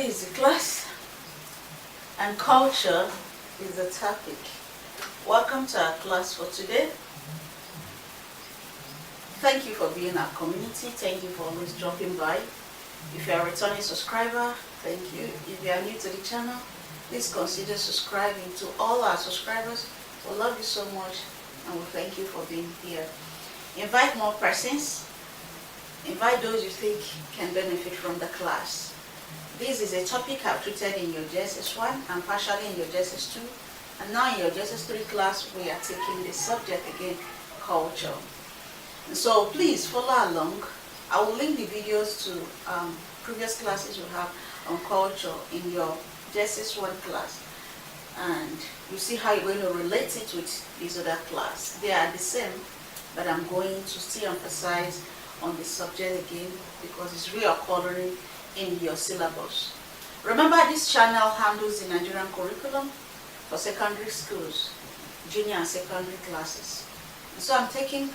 Study is the class and culture is the topic. Welcome to our class for today. Thank you for being our community. Thank you for always dropping by. If you are a returning subscriber, thank you. If you are new to the channel, please consider subscribing. To all our subscribers, we love you so much and we thank you for being here. Invite more persons. Invite those you think can benefit from the class. This is a topic I've treated in your Jss3 and partially in your Jss2. And now in your Jss3 class, we are taking the subject again, culture. And so please follow along. I will link the videos to previous classes we have on culture in your Jss1 class. And you see how you're going to relate it with this other class. They are the same, but I'm going to still emphasize on the subject again because it's reoccurring in your syllabus. Remember, this channel handles the Nigerian curriculum for secondary schools, junior and secondary classes. And so I'm taking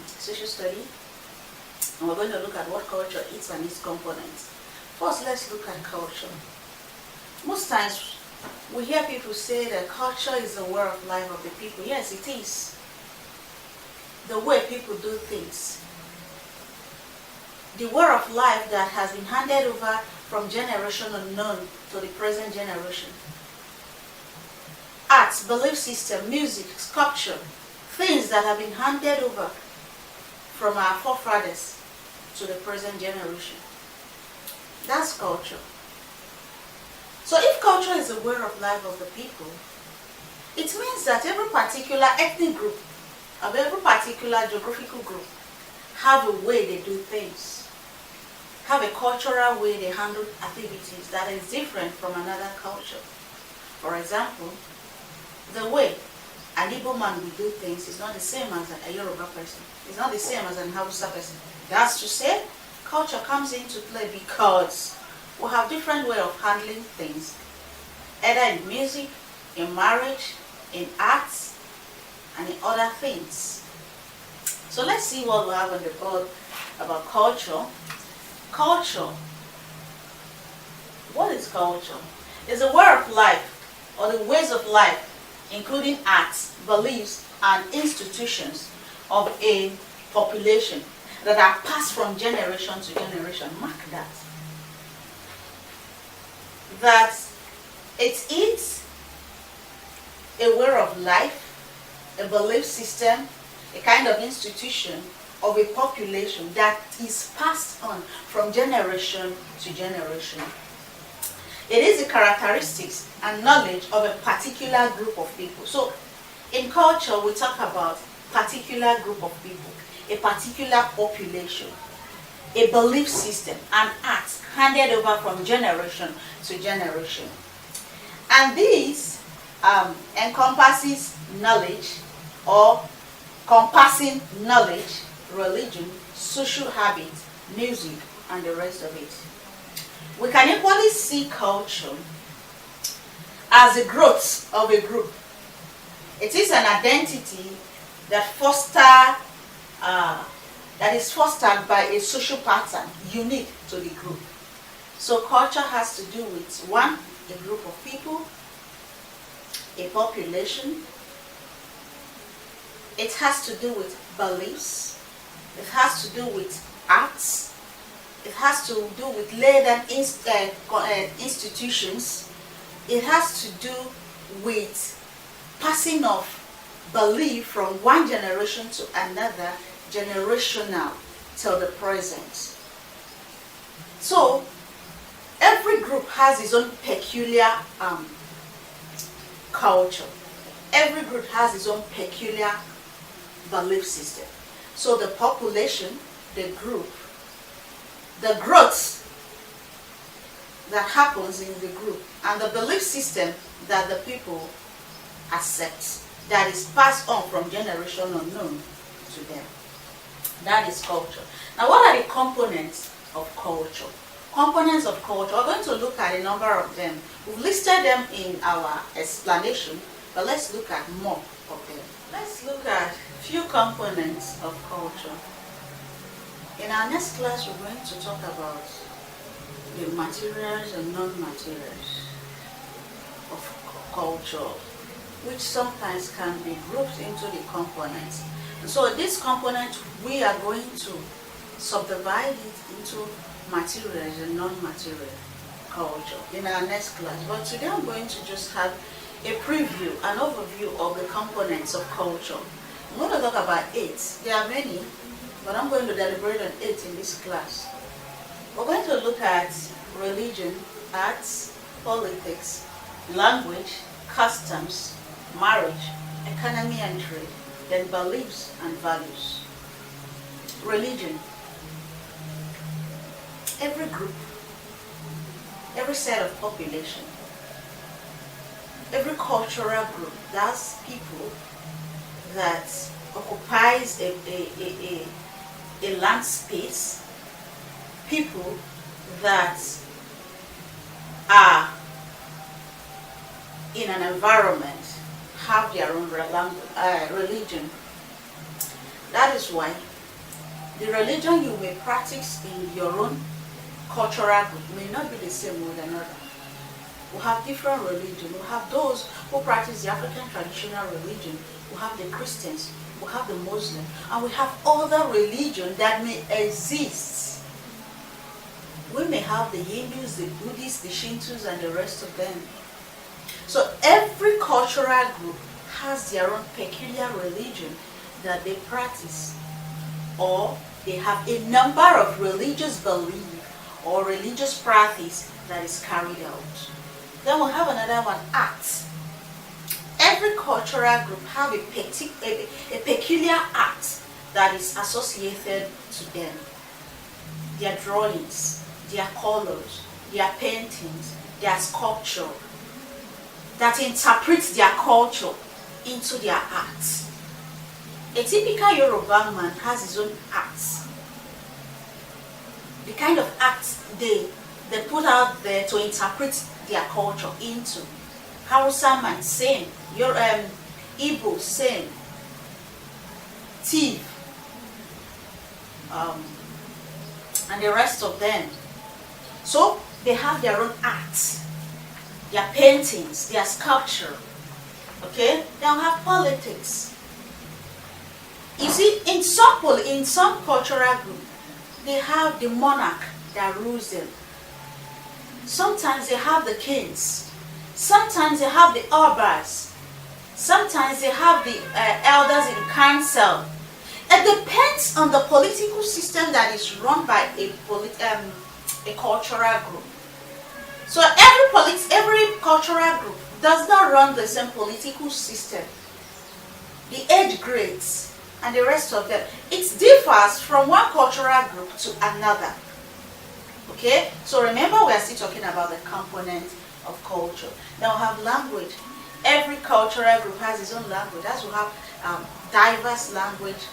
social study, and we're going to look at what culture is and its components. First, let's look at culture. Most times, we hear people say that culture is the way of life of the people. Yes, it is. The way people do things. The way of life that has been handed over from generation unknown to the present generation. Arts, belief system, music, sculpture, things that have been handed over from our forefathers to the present generation. That's culture. So if culture is the way of life of the people, it means that every particular ethnic group, of every particular geographical group, have a way they do things. Have a cultural way they handle activities that is different from another culture. For example, the way an Igbo man will do things is not the same as a Yoruba person. It's not the same as an Hausa person. That's to say, culture comes into play because we have different way of handling things, either in music, in marriage, in arts, and in other things. So let's see what we have on the board about culture. Culture. What is culture? It's a way of life or the ways of life, including arts, beliefs, and institutions of a population that are passed from generation to generation. Mark that. That it is a way of life, a belief system, a kind of institution of a population that is passed on from generation to generation. It is the characteristics and knowledge of a particular group of people. So in culture, we talk about particular group of people, a particular population, a belief system, and acts handed over from generation to generation. And this encompasses knowledge or compassing knowledge, religion, social habits, music, and the rest of it. We can equally see culture as the growth of a group. It is an identity that is fostered by a social pattern unique to the group. So culture has to do with one, a group of people, a population. It has to do with beliefs. It has to do with arts. It has to do with laden institutions. It has to do with passing of belief from one generation to another, generational till the present. So every group has its own peculiar culture. Every group has its own peculiar belief system. So the population, the group, the growth that happens in the group, and the belief system that the people accept, that is passed on from generation unknown to them. That is culture. Now, what are the components of culture? Components of culture, we're going to look at a number of them. We've listed them in our explanation, but let's look at more of them. Let's look at few components of culture. In our next class, we're going to talk about the materials and non-materials of culture, which sometimes can be grouped into the components. And so this component, we are going to subdivide it into materials and non-material culture in our next class. But today I'm going to just have a preview, an overview of the components of culture. I'm going to talk about 8. There are many, but I'm going to deliberate on 8 in this class. We're going to look at religion, arts, politics, language, customs, marriage, economy and trade, then beliefs and values. Religion. Every group, every set of population, every cultural group, that's people that occupies a land space, people that are in an environment have their own religion. That is why the religion you may practice in your own cultural group may not be the same with another. We have different religions. We have those who practice the African traditional religion. We have the Christians. We have the Muslims. And we have other religions that may exist. We may have the Hindus, the Buddhists, the Shintos, and the rest of them. So every cultural group has their own peculiar religion that they practice, or they have a number of religious beliefs or religious practice that is carried out. Then we'll have another one, arts. Every cultural group have a peculiar art that is associated to them. Their drawings, their colors, their paintings, their sculpture, that interprets their culture into their art. A typical Yoruba man has his own art. The kind of art they put out there to interpret their culture into. Hausa man, same. Igbo, same. Tiv, and the rest of them. So they have their own art, their paintings, their sculpture. Okay? They'll have politics. You see, in some cultural group, they have the monarch that rules them. Sometimes they have the kings. Sometimes they have the obas. Sometimes they have the elders in council. It depends on the political system that is run by a cultural group. So every cultural group does not run the same political system. The age grades and the rest of them, it differs from one cultural group to another. Okay, so remember we are still talking about the component of culture. Now we have language. Every cultural group has its own language. That's why we have diverse language,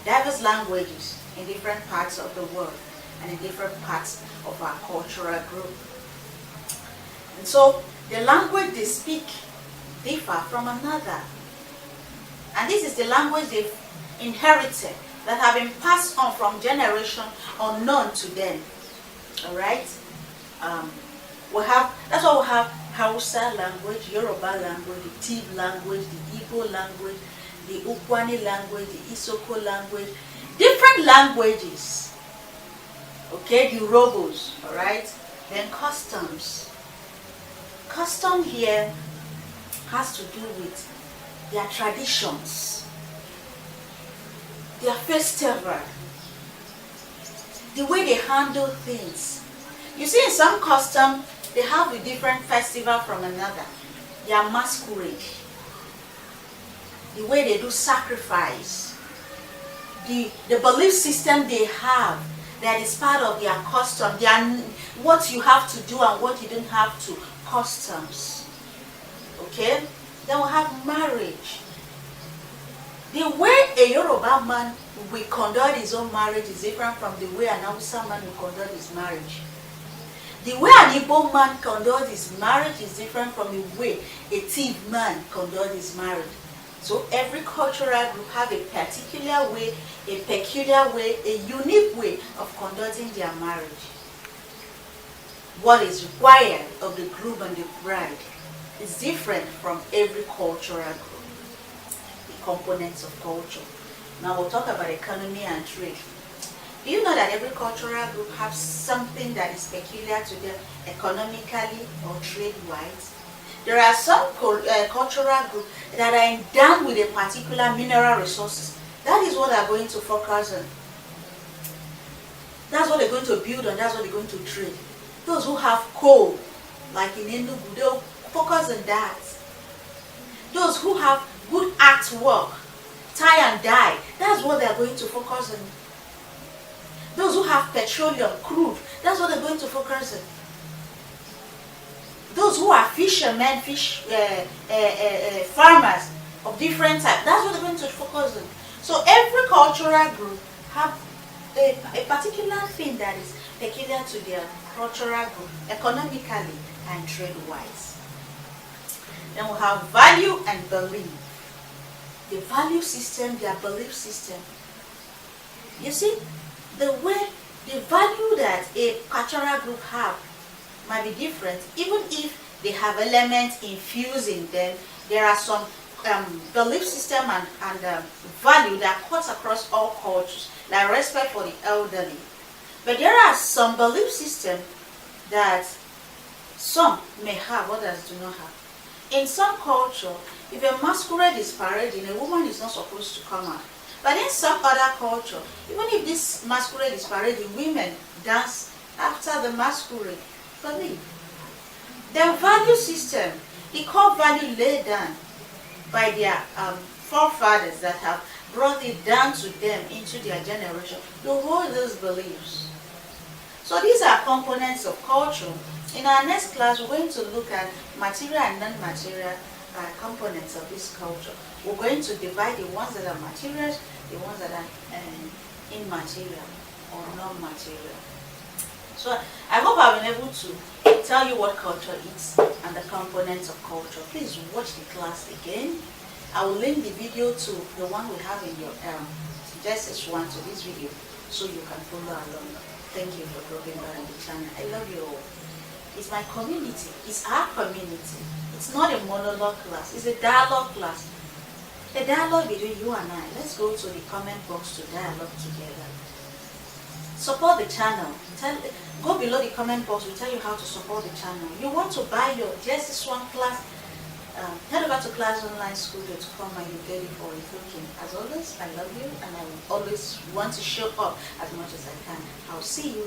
diverse languages in different parts of the world and in different parts of our cultural group. And so the language they speak differ from another. And this is the language they've inherited, that have been passed on from generation unknown to them. Alright? That's why we have Hausa language, Yoruba language, the Tiv language, the Igbo language, the Ukwani language, the Isoko language, different languages. Okay, the Urhobos, alright? Then customs. Custom here has to do with their traditions, their festival, the way they handle things. You see, in some custom, they have a different festival from another. Their masquerade, the way they do sacrifice, the belief system they have that is part of their custom, what you have to do and what you don't have to, customs. Okay? Then we have marriage. The way a Yoruba man will conduct his own marriage is different from the way an Hausa man will conduct his marriage. The way an Igbo man conducts his marriage is different from the way a Tiv man conducts his marriage. So every cultural group have a particular way, a peculiar way, a unique way of conducting their marriage. What is required of the groom and the bride is different from every cultural group. The components of culture. Now we'll talk about economy and trade. Do you know that every cultural group has something that is peculiar to them economically or trade-wise? There are some cultural groups that are endowed with a particular mineral resources. That is what they're going to focus on. That's what they're going to build on. That's what they're going to trade. Those who have coal, like in Enugu, they'll focus on that. Those who have good artwork, tie and dye, that's what they're going to focus on. Those who have petroleum, crude, that's what they're going to focus on. Those who are fishermen, farmers of different types, that's what they're going to focus on. So every cultural group have a particular thing that is peculiar to their cultural group, economically and trade-wise. Then we have value and belief. The value system, their belief system. You see, the value that a cultural group have might be different, even if they have elements infused in them. There are some belief system and value that cuts across all cultures, like respect for the elderly. But there are some belief systems that some may have, others do not have. In some culture, if a masquerade is parading, a woman is not supposed to come out. But in some other culture, even if this masquerade is parading, women dance after the masquerade. Believe. Their value system, the core value laid down by their forefathers that have brought it down to them into their generation, to hold those beliefs. So these are components of culture. In our next class, we're going to look at material and non-material components of this culture. We're going to divide the ones that are materials, the ones that are immaterial or non-material. So I hope I've been able to tell you what culture is and the components of culture. Please watch the class again. I will link the video to the one we have in your Jss3 to this video so you can follow along. Thank you for dropping by on the channel. I love you all. It's my community. It's our community. It's not a monologue class. It's a dialogue class. A dialogue between you and I. Let's go to the comment box to dialogue together. Support the channel. Go below the comment box. We'll tell you how to support the channel. You want to buy your Jss3 class? Head over to classonlineschool.com and you get it for a token. As always, I love you and I will always want to show up as much as I can. I'll see you